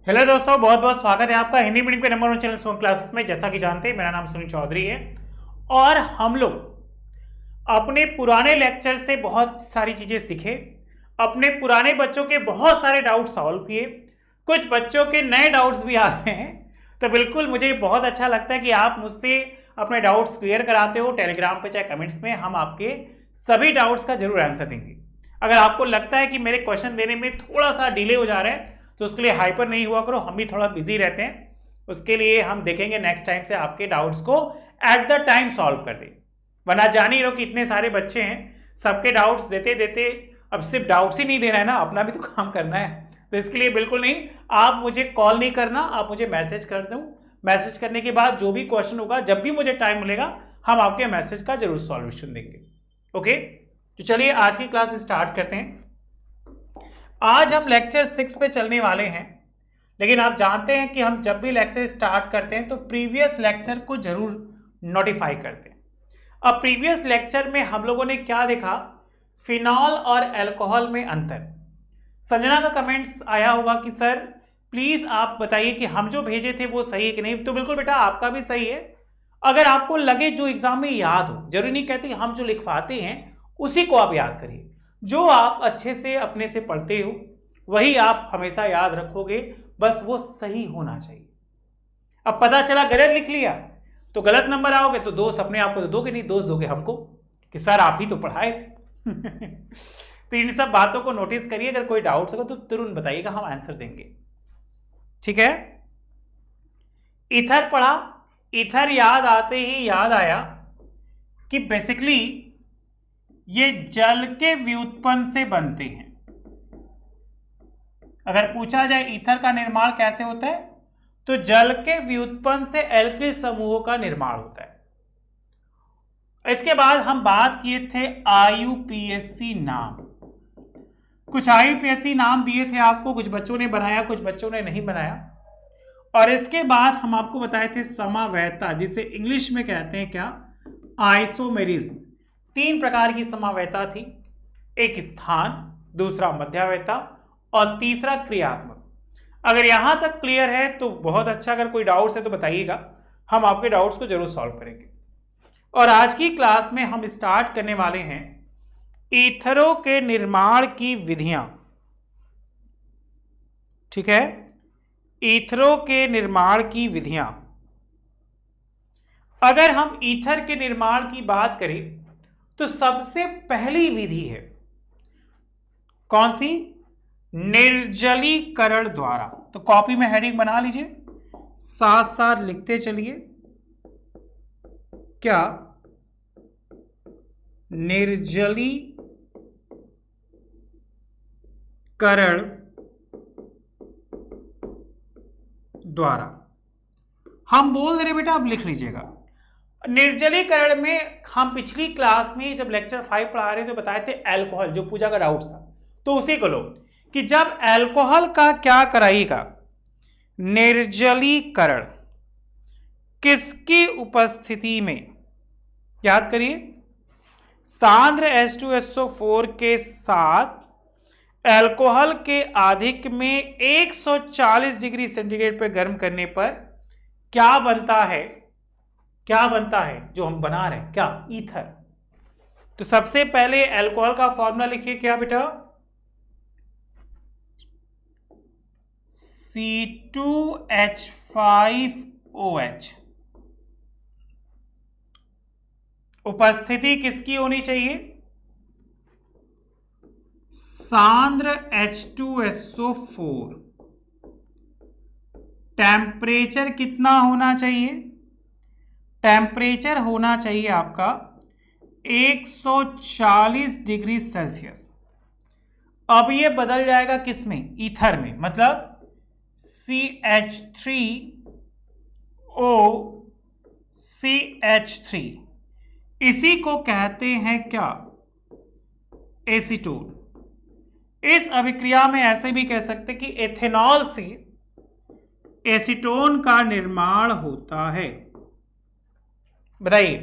Hello दोस्तों, बहुत बहुत स्वागत है आपका हिंदी मीडियम के नंबर 1 चैनल सोम क्लासेस में। जैसा कि जानते हैं, मेरा नाम सुनील चौधरी है और हम लोग अपने पुराने लेक्चर से बहुत सारी चीजें सीखे, अपने पुराने बच्चों के बहुत सारे डाउट सॉल्व किए, कुछ बच्चों के नए डाउट्स भी आ रहे हैं। तो बिल्कुल मुझे बहुत अच्छा लगता है कि आप मुझसे अपने डाउट्स क्लियर कराते हो टेलीग्राम पे चाहे कमेंट्स में। हम आपके सभी डाउट्स का जरूर आंसर देंगे। अगर आपको लगता है कि मेरे क्वेश्चन देने में थोड़ा सा डिले हो जा रहा है तो उसके लिए हाइपर नहीं हुआ करो, हम भी थोड़ा बिजी रहते हैं। उसके लिए हम देखेंगे नेक्स्ट टाइम से आपके डाउट्स को एट द टाइम सॉल्व कर दें। वरना जान ही रहो कि इतने सारे बच्चे हैं, सबके डाउट्स देते देते अब सिर्फ डाउट्स ही नहीं देना है ना, अपना भी तो काम करना है। तो इसके लिए बिल्कुल नहीं, आप मुझे कॉल नहीं करना, आप मुझे मैसेज कर दो। मैसेज करने के बाद जो भी क्वेश्चन होगा, जब भी मुझे टाइम मिलेगा, हम आपके मैसेज का जरूर सॉल्यूशन देंगे। ओके, तो चलिए आज की क्लास स्टार्ट करते हैं। आज हम लेक्चर 6 पे चलने वाले हैं, लेकिन आप जानते हैं कि हम जब भी लेक्चर स्टार्ट करते हैं तो प्रीवियस लेक्चर को जरूर नोटिफाई करते हैं। अब प्रीवियस लेक्चर में हम लोगों ने क्या देखा, फिनॉल और अल्कोहल में अंतर। संजना का कमेंट्स आया होगा कि सर प्लीज आप बताइए कि हम जो भेजे थे वो सही है कि नहीं। तो बिल्कुल बेटा, आपका भी सही है। अगर आपको लगे जो एग्जाम में याद हो, जरूरी नहीं कहते हम जो लिखवाते हैं उसी को आप याद करिए। जो आप अच्छे से अपने से पढ़ते हो वही आप हमेशा याद रखोगे, बस वो सही होना चाहिए। अब पता चला गलत लिख लिया तो गलत नंबर आओगे तो दोष अपने आप को तो दोगे नहीं, दोष दोगे हमको कि सर आप ही तो पढ़ाए थे। तो इन सब बातों को नोटिस करिए। अगर कोई डाउट्स होगा तो तुरंत बताइएगा, हम आंसर देंगे। ठीक है, ईथर पढ़ा। ईथर याद आते ही याद आया कि बेसिकली ये जल के व्युत्पन्न से बनते हैं। अगर पूछा जाए ईथर का निर्माण कैसे होता है, तो जल के व्युत्पन्न से एल्किल समूहों का निर्माण होता है। इसके बाद हम बात किए थे आईयूपीएसी नाम। कुछ आईयूपीएसी नाम दिए थे आपको, कुछ बच्चों ने बनाया, कुछ बच्चों ने नहीं बनाया। और इसके बाद हम आपको बताए थे समवैयता, जिसे इंग्लिश में कहते हैं क्या, आइसोमेरिज्म। 3 प्रकार की समवैयता थी, एक स्थान, दूसरा मध्यावैयता और तीसरा क्रियात्मक। अगर यहां तक क्लियर है तो बहुत अच्छा। अगर कोई डाउट्स है तो बताइएगा, हम आपके डाउट्स को जरूर सॉल्व करेंगे। और आज की क्लास में हम स्टार्ट करने वाले हैं ईथरों के निर्माण की विधियां। ठीक है, ईथरों के निर्माण की विधियां। अगर हम ईथर के निर्माण की बात करें तो सबसे पहली विधि है कौन सी, निर्जलीकरण द्वारा। तो कॉपी में हेडिंग बना लीजिए, साथ साथ लिखते चलिए। क्या, निर्जलीकरण द्वारा। हम बोल दे रहे बेटा, आप लिख लीजिएगा। निर्जलीकरण में हम पिछली क्लास में जब लेक्चर 5 पढ़ा रहे थे बताए थे अल्कोहल, जो पूजा का डाउट था, तो उसी को लो कि जब अल्कोहल का क्या कराइएगा, निर्जलीकरण किसकी उपस्थिति में, याद करिए, सांद्र H2SO4 के साथ अल्कोहल के अधिक में 140 डिग्री सेंटीग्रेड पर गर्म करने पर क्या बनता है, क्या बनता है जो हम बना रहे हैं, क्या, ईथर। तो सबसे पहले अल्कोहल का फॉर्मूला लिखिए, क्या बेटा, C2H5OH। उपस्थिति किसकी होनी चाहिए, सांद्र H2SO4। टेम्परेचर कितना होना चाहिए, टेम्परेचर होना चाहिए आपका 140 डिग्री सेल्सियस। अब ये बदल जाएगा किसमें, ईथर में, मतलब CH3OCH3। इसी को कहते हैं क्या, एसीटोन। इस अभिक्रिया में ऐसे भी कह सकते कि एथेनॉल से एसीटोन का निर्माण होता है। बताइए,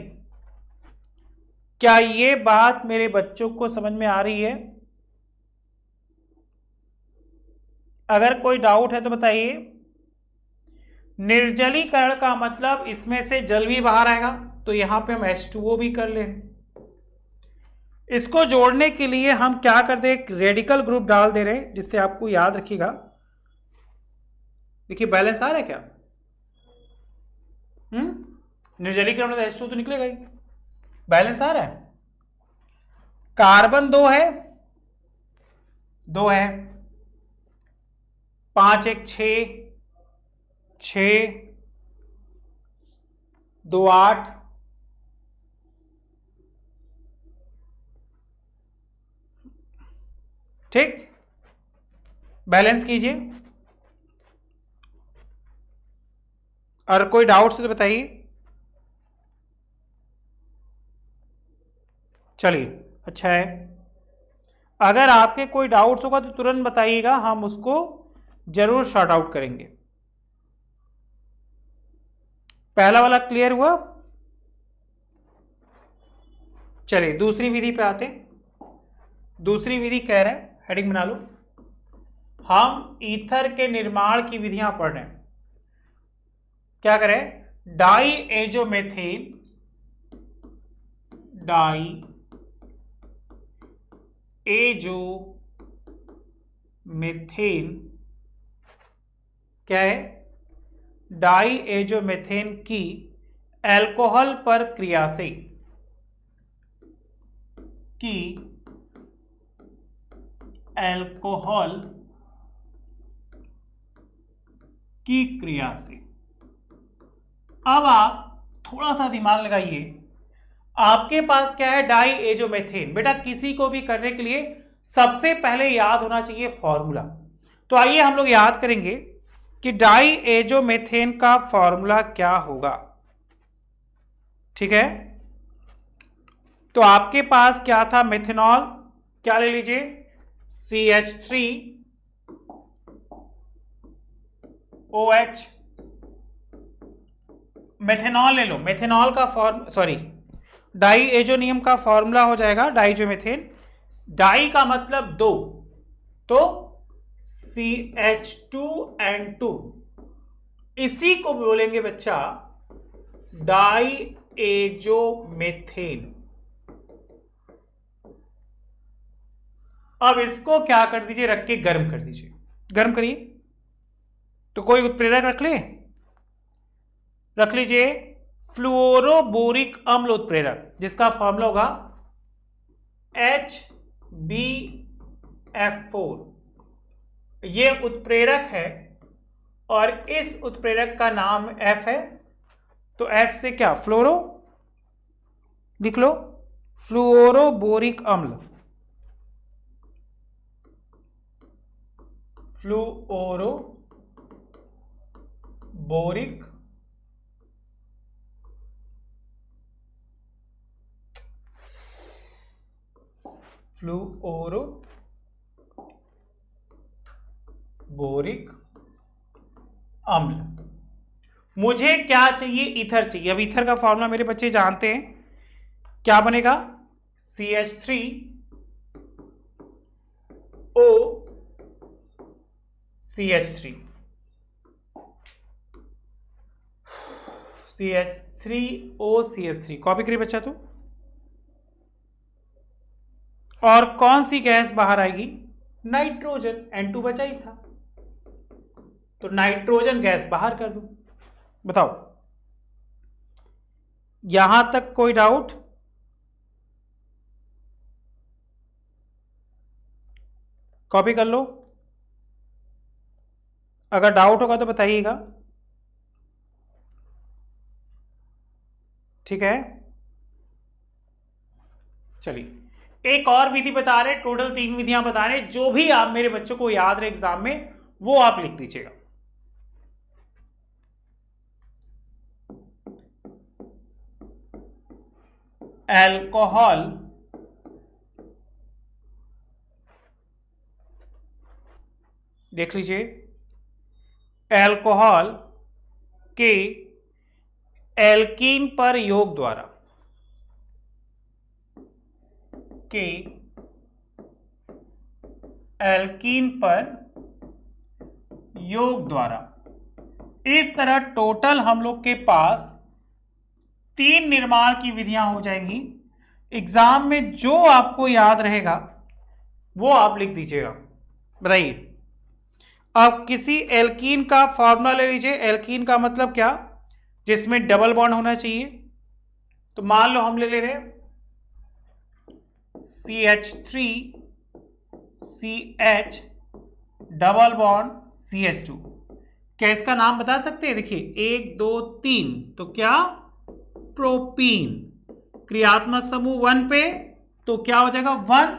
क्या ये बात मेरे बच्चों को समझ में आ रही है? अगर कोई डाउट है तो बताइए। निर्जलीकरण का मतलब इसमें से जल भी बाहर आएगा, तो यहां पे हम H2O भी कर ले। इसको जोड़ने के लिए हम क्या करते, एक रेडिकल ग्रुप डाल दे रहे, जिससे आपको याद रखिएगा। देखिए बैलेंस आ रहा है क्या? निर्जलीकरण में H2 तो निकलेगा ही, बैलेंस आ रहा है। कार्बन 2 है, 2 है, 5 1 6, 6 2 8, ठीक, बैलेंस कीजिए। और कोई डाउट से तो बताइए। चलिए अच्छा है, अगर आपके कोई डाउट्स होगा तो तुरंत बताइएगा, हम उसको जरूर शॉर्ट आउट करेंगे। पहला वाला क्लियर हुआ? चलिए दूसरी विधि पे आते हैं। दूसरी विधि कह रहे हैं, हेडिंग बना लो, हम ईथर के निर्माण की विधियां पढ़ रहे हैं। क्या करें, डाई एजोमेथेन, डाई एजोमेथेन क्या है, डाई एजोमेथेन की अल्कोहल पर क्रिया से, की अल्कोहल की क्रिया से। अब आप थोड़ा सा दिमाग लगाइए, आपके पास क्या है, डाई एजोमेथेन। बेटा किसी को भी करने के लिए सबसे पहले याद होना चाहिए फॉर्मूला। तो आइए हम लोग याद करेंगे कि डाई एजोमेथेन का फॉर्मूला क्या होगा। ठीक है, तो आपके पास क्या था, मेथेनॉल, क्या ले लीजिए, CH3OH, मेथेनॉल ले लो। मेथेनॉल का डाई एजोनियम का फॉर्मूला हो जाएगा डाइजोमेथेन। डाई का मतलब 2, तो CH2N2, इसी को बोलेंगे बच्चा डाई एजोमेथेन। अब इसको क्या कर दीजिए, रख के गर्म कर दीजिए। गर्म करिए, तो कोई उत्प्रेरक रख लीजिए फ्लुओरोबोरिक अम्ल उत्प्रेरक, जिसका फॉर्मूला होगा HbF4। ये उत्प्रेरक है और इस उत्प्रेरक का नाम F है, तो F से क्या, फ्लोरो लिख लो, फ्लुओरोबोरिक अम्ल, फ्लुओरोबोरिक अम्ल। मुझे क्या चाहिए, ईथर चाहिए। अब ईथर का फॉर्मूला मेरे बच्चे जानते हैं, क्या बनेगा, CH3O CH3, CH3O CH3, copy करिए बच्चा। तो और कौन सी गैस बाहर आएगी, नाइट्रोजन, N2 बचा ही था, तो नाइट्रोजन गैस बाहर कर दो। बताओ, यहां तक कोई डाउट? कॉपी कर लो, अगर डाउट होगा तो बताइएगा। ठीक है, चलिए एक और विधि बता रहे, टोटल 3 विधियां बता रहे, जो भी आप मेरे बच्चों को याद रहे एग्जाम में वो आप लिख दीजिएगा। अल्कोहल देख लीजिए, अल्कोहल के एल्कीन पर योग द्वारा, के एल्कीन पर योग द्वारा। इस तरह टोटल हम लोग के पास 3 निर्माण की विधियां हो जाएंगी। एग्जाम में जो आपको याद रहेगा वो आप लिख दीजिएगा। बताइए, अब किसी एल्कीन का फॉर्मूला ले लीजिए। एल्कीन का मतलब क्या? जिसमें डबल बॉन्ड होना चाहिए। तो मान लो हम ले रहे हैं CH3CH डबल बॉन्ड CH2। क्या इसका नाम बता सकते हैं? देखिए 1 2 3, तो क्या? प्रोपीन। क्रियात्मक समूह 1 पे तो क्या हो जाएगा? 1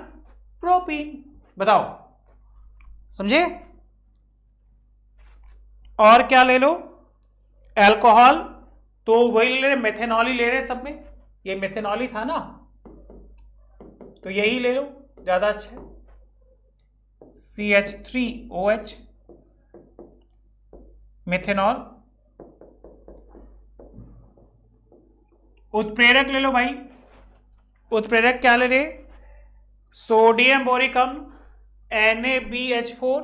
प्रोपीन। बताओ, समझे? और क्या ले लो? अल्कोहल, तो वही ले रहे, मेथेनॉल ही ले रहे सब में। ये मेथेनॉल ही था ना, तो यही ले लो, ज्यादा अच्छा है। CH3OH methanol. उत्प्रेरक ले लो भाई। उत्प्रेरक क्या ले रहे? सोडियम बोरिकम NaBH4।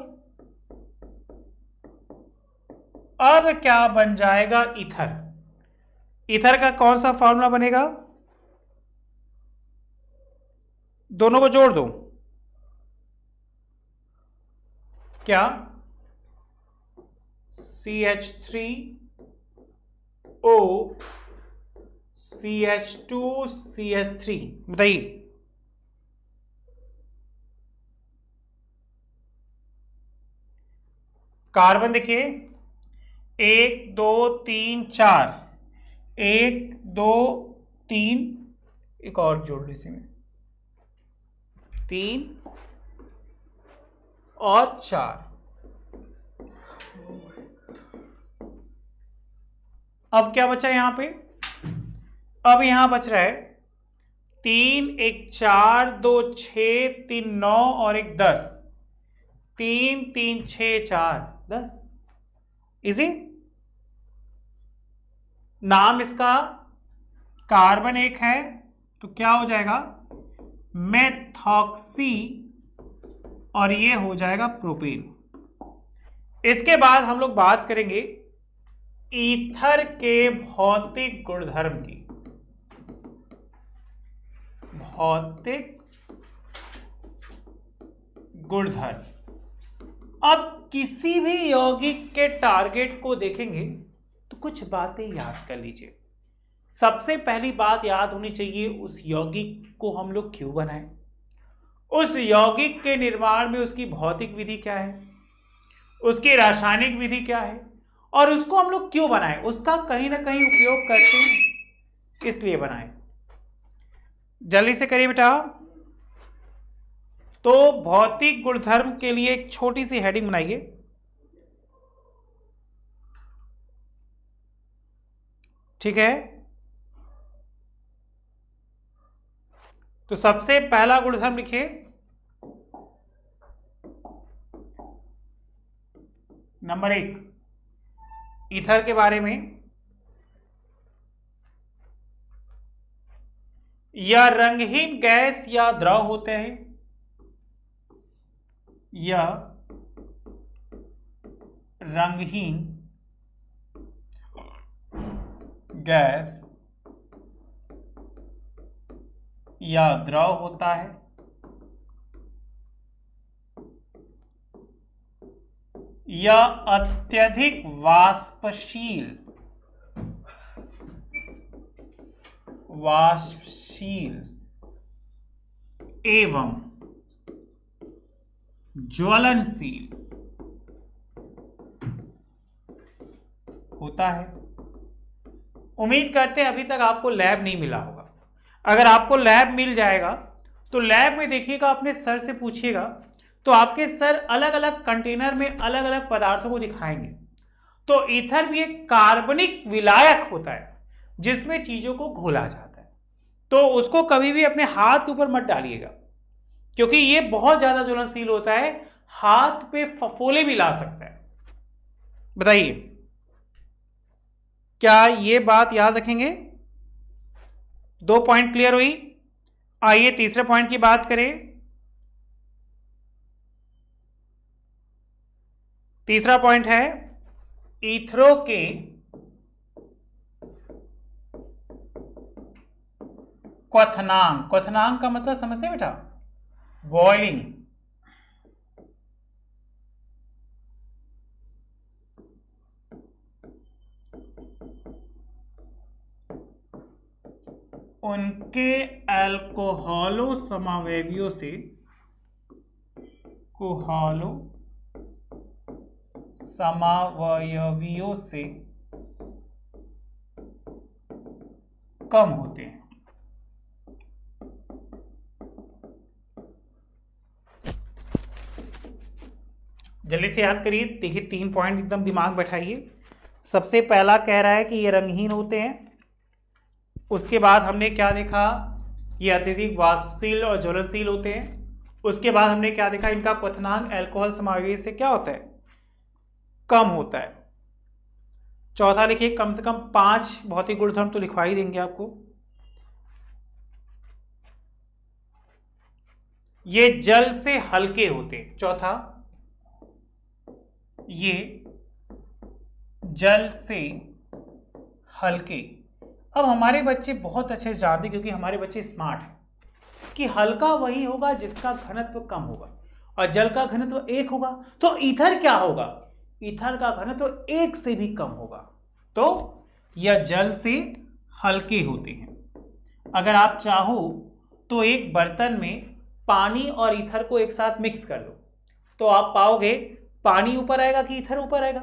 अब क्या बन जाएगा? ईथर। ईथर का कौन सा फॉर्मूला बनेगा? दोनों को जोड़ दो। क्या? CH3O CH2 CH3। बताइए, कार्बन देखिए 1 2 3 4, 1 2 3, एक और जोड़ लो इसी में, 3 और 4। अब क्या बचा यहां पे? अब यहां बच रहा है 3 1 4 2 6 3 9 और 1 10। 3 3 6 4 10। इजी। नाम इसका कार्बन एक है, तो क्या हो जाएगा? मेथॉक्सी, और ये हो जाएगा प्रोपेन। इसके बाद हम लोग बात करेंगे ईथर के भौतिक गुणधर्म की। भौतिक गुणधर्म। अब किसी भी यौगिक के टारगेट को देखेंगे तो कुछ बातें याद कर लीजिए। सबसे पहली बात याद होनी चाहिए, उस यौगिक को हम लोग क्यों बनाएं, उस यौगिक के निर्माण में उसकी भौतिक विधि क्या है, उसकी रासायनिक विधि क्या है, और उसको हम लोग क्यों बनाएं, उसका कहीं ना कहीं उपयोग करते हैं, इसलिए बनाएं। जल्दी से करिए बेटा। तो भौतिक गुणधर्म के लिए एक छोटी सी हेडिंग बनाइए। ठीक है, तो सबसे पहला गुणधर्म लिखिए, नंबर 1, ईथर के बारे में। यह रंगहीन गैस या द्रव होते हैं। यह रंगहीन गैस या द्रव होता है। यह अत्यधिक वाष्पशील एवं ज्वलनशील होता है। उम्मीद करते हैं अभी तक आपको लैब नहीं मिला होगा। अगर आपको लैब मिल जाएगा तो लैब में देखिएगा, अपने सर से पूछिएगा, तो आपके सर अलग अलग कंटेनर में अलग अलग पदार्थों को दिखाएंगे। तो ईथर भी एक कार्बनिक विलायक होता है जिसमें चीजों को घोला जाता है। तो उसको कभी भी अपने हाथ के ऊपर मत डालिएगा, क्योंकि ये बहुत ज्यादा ज्वलनशील होता है, हाथ पे फफोले भी ला सकता है। बताइए, क्या ये बात याद रखेंगे? 2 पॉइंट क्लियर हुई। आइए तीसरे पॉइंट की बात करें। तीसरा पॉइंट है ईथरो के क्वथनांक। क्वथनांक का मतलब समझते बेटा? बॉइलिंग। उनके अल्कोहलो समावयवियों से कम होते हैं। जल्दी से याद करिए। देखिए 3 पॉइंट एकदम दिमाग बैठाइए। सबसे पहला कह रहा है कि ये रंगहीन होते हैं। उसके बाद हमने क्या देखा? ये अत्यधिक वाष्पशील और ज्वलनशील होते हैं। उसके बाद हमने क्या देखा? इनका क्वथनांक अल्कोहल समावेश से क्या होता है? कम होता है। चौथा लिखिए, कम से कम 5 भौतिक गुणधर्म तो लिखवा ही देंगे आपको। ये जल से हल्के होते हैं। चौथा, ये जल से हल्के। अब हमारे बच्चे बहुत अच्छे से जानते, क्योंकि हमारे बच्चे स्मार्ट हैं, कि हल्का वही होगा जिसका घनत्व कम होगा, और जल का घनत्व 1 होगा। तो ईथर क्या होगा? ईथर का घनत्व 1 से भी कम होगा। तो यह जल से हल्के होते हैं। अगर आप चाहो तो एक बर्तन में पानी और ईथर को एक साथ मिक्स कर लो, तो आप पाओगे पानी ऊपर आएगा कि ईथर ऊपर आएगा।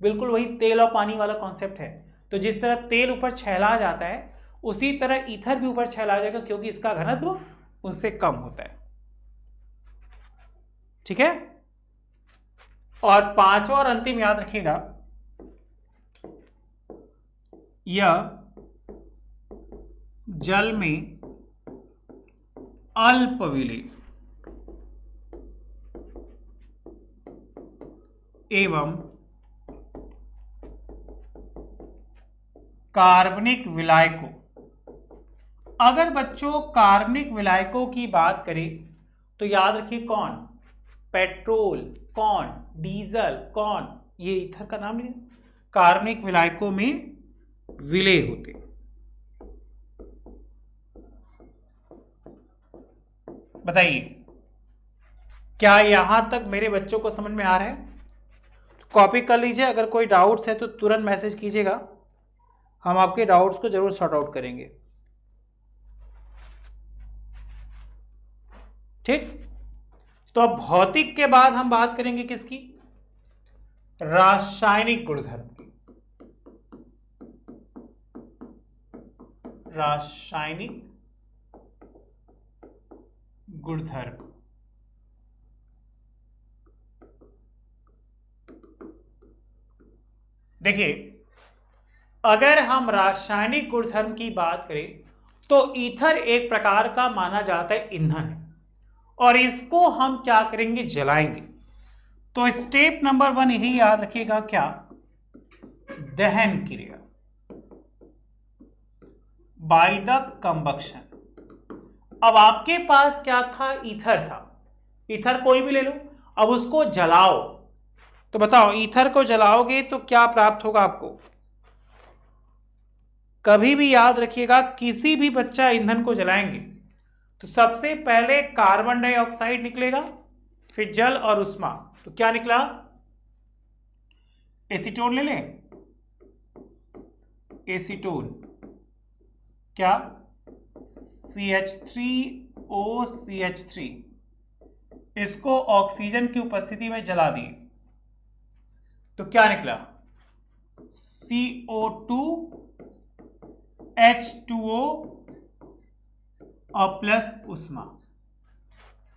बिल्कुल वही तेल और पानी वाला कॉन्सेप्ट है। तो जिस तरह तेल ऊपर छेला जाता है, उसी तरह ईथर भी ऊपर छेला जाएगा, क्योंकि इसका घनत्व उससे कम होता है। ठीक है। और पांचवा और अंतिम याद रखिएगा, यह जल में अल्प विलेय एवं कार्बनिक विलायकों। अगर बच्चों कार्बनिक विलायकों की बात करें तो याद रखिए कौन? पेट्रोल, कौन? डीजल, कौन? ये ईथर का नाम नहीं। कार्बनिक विलायकों में विलेय होते। बताइए, क्या यहां तक मेरे बच्चों को समझ में आ रहा है? कॉपी कर लीजिए। अगर कोई डाउट्स है तो तुरंत मैसेज कीजिएगा, हम आपके डाउट्स को जरूर सॉर्ट आउट करेंगे। ठीक। तो अब भौतिक के बाद हम बात करेंगे किसकी? रासायनिक गुणधर्म की। रासायनिक गुणधर्म। देखिए, अगर हम रासायनिक गुणधर्म की बात करें तो ईथर एक प्रकार का माना जाता है ईंधन, और इसको हम क्या करेंगे? जलाएंगे। तो स्टेप नंबर 1 यही याद रखिएगा, क्या? दहन क्रिया, बाय द कंबक्शन। अब आपके पास क्या था? ईथर था। ईथर कोई भी ले लो, अब उसको जलाओ। तो बताओ, ईथर को जलाओगे तो क्या प्राप्त होगा आपको? कभी भी याद रखिएगा, किसी भी बच्चा ईंधन को जलाएंगे तो सबसे पहले कार्बन डाइऑक्साइड निकलेगा, फिर जल और उष्मा। तो क्या निकला? एसीटोन ले लें। एसीटोन क्या? CH3OCH3। इसको ऑक्सीजन की उपस्थिति में जला दिए तो क्या निकला? CO2 H2O और प्लस उष्मा।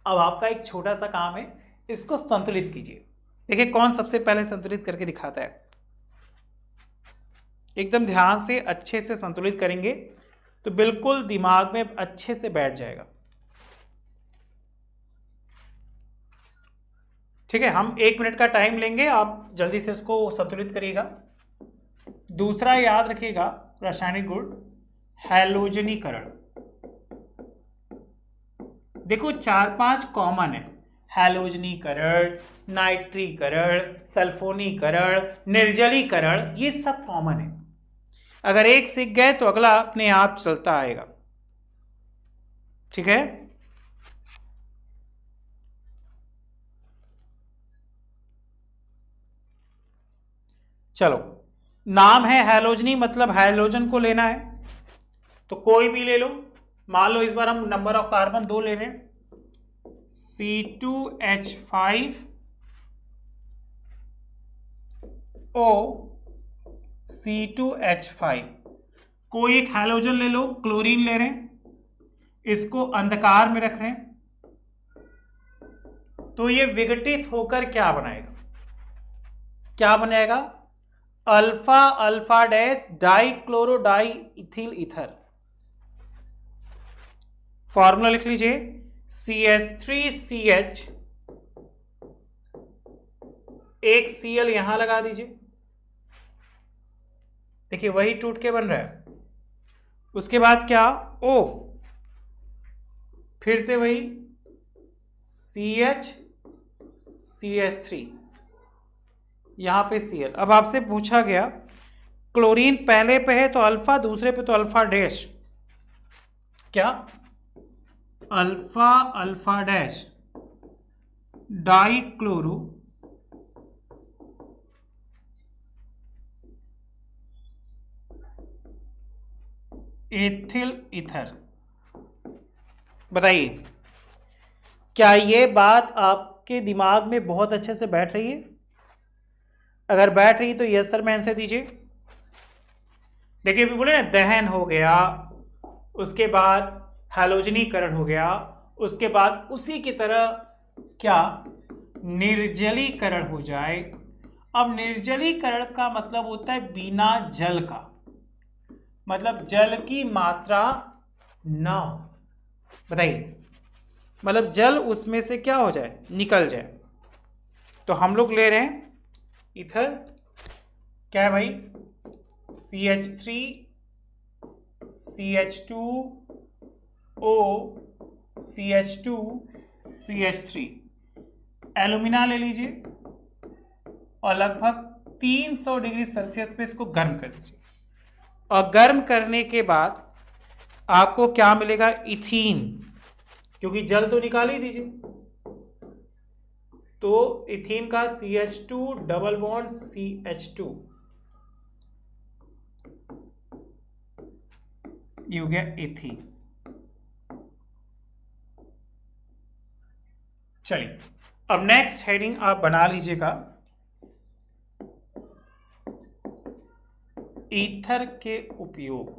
अब आपका एक छोटा सा काम है, इसको संतुलित कीजिए। देखिए कौन सबसे पहले संतुलित करके दिखाता है। एकदम ध्यान से अच्छे से संतुलित करेंगे तो बिल्कुल दिमाग में अच्छे से बैठ जाएगा। ठीक है, हम 1 मिनट का टाइम लेंगे, आप जल्दी से उसको संतुलित करिएगा। दूसरा याद रखिएगा रासायनिक गुण, हैलोजनीकरण। देखो 4-5 कॉमन है, हैलोजनीकरण, नाइट्रीकरण, सल्फोनीकरण, निर्जलीकरण, ये सब कॉमन है। अगर एक सीख गए तो अगला अपने आप चलता आएगा। ठीक है, चलो। नाम है हैलोजनी, मतलब हैलोजन को लेना है, तो कोई भी ले लो। मान लो इस बार हम नंबर ऑफ कार्बन 2 ले रहे हैं, C2H5O C2H5। कोई एक हैलोजन ले लो, क्लोरीन ले रहे हैं, इसको अंधकार में रख रहे हैं, तो ये विघटित होकर क्या बनाएगा? क्या बनेगा? Alpha alpha dash dichloro di ethyl ether. Formula लिख लीजिए, CH3CH, एक Cl यहां लगा दीजिए, देखिए वही टूट के बन रहा है। उसके बाद क्या? O, फिर से वही CH3, यहां पे Cl। अब आपसे पूछा गया क्लोरीन पहले पे है तो अल्फा, दूसरे पे तो अल्फा डैश, क्या? Alpha alpha dash dichloro ethyl ether. बताइए, क्या ये बात आपके दिमाग में बहुत अच्छे से बैठ रही है? अगर बैठ रही है तो यस सर में आंसर दीजिए। देखिए अभी बोले ना, दहन हो गया, उसके बाद हैलोजनीकरण हो गया, उसके बाद उसी की तरह क्या? निर्जलीकरण हो जाए। अब निर्जलीकरण का मतलब होता है बिना जल का, मतलब जल की मात्रा न हो। बताइए, मतलब जल उसमें से क्या हो जाए? निकल जाए। तो हम लोग ले रहे हैं ईथर, क्या है भाई? CH3 CH2O CH2 CH3। Alumina ले लीजिए और लगभग 300 डिग्री सेल्सियस पे इसको गर्म कर दीजिए, और गर्म करने के बाद आपको क्या मिलेगा? इथीन, क्योंकि जल तो निकाल ही दीजिए। तो इथीन का CH2 डबल बॉन्ड CH2, ये हो गया इथीन। चलिए, अब नेक्स्ट हेडिंग आप बना लीजिएगा, ईथर के उपयोग।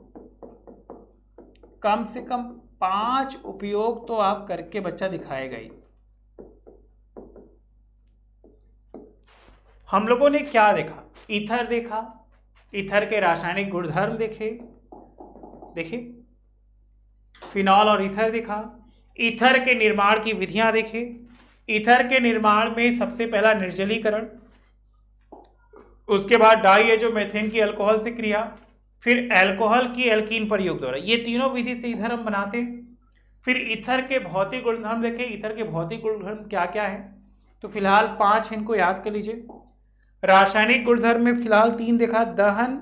कम से कम 5 उपयोग तो आप करके बच्चा दिखाएगा ही। हम लोगों ने क्या देखा? ईथर देखा, ईथर के रासायनिक गुणधर्म देखे, देखिए फिनॉल और ईथर देखा, ईथर के निर्माण की विधियां देखे। ईथर के निर्माण में सबसे पहला निर्जलीकरण, उसके बाद डाइएजोमेथेन की अल्कोहल से क्रिया, फिर अल्कोहल की एल्कीन प्रयोग द्वारा, ये तीनों विधि से ईथर हम बनाते हैं। फिर ईथर के भौतिक गुणधर्म देखे, ईथर के भौतिक गुणधर्म क्या क्या है? तो फिलहाल 5 इनको याद कर लीजिए। रासायनिक गुणधर्म में फिलहाल 3 देखा, दहन,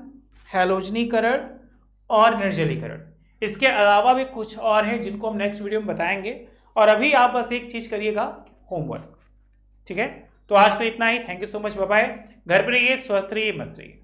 हैलोजनीकरण और निर्जलीकरण। इसके अलावा भी कुछ और हैं जिनको हम नेक्स्ट वीडियो में बताएंगे। और अभी आप बस एक चीज करिएगा, होमवर्क। ठीक है, तो आज के लिए इतना ही। Thank you so much, bye bye. घर पर रहिए, स्वस्थ रहिए, मस्त रहिए।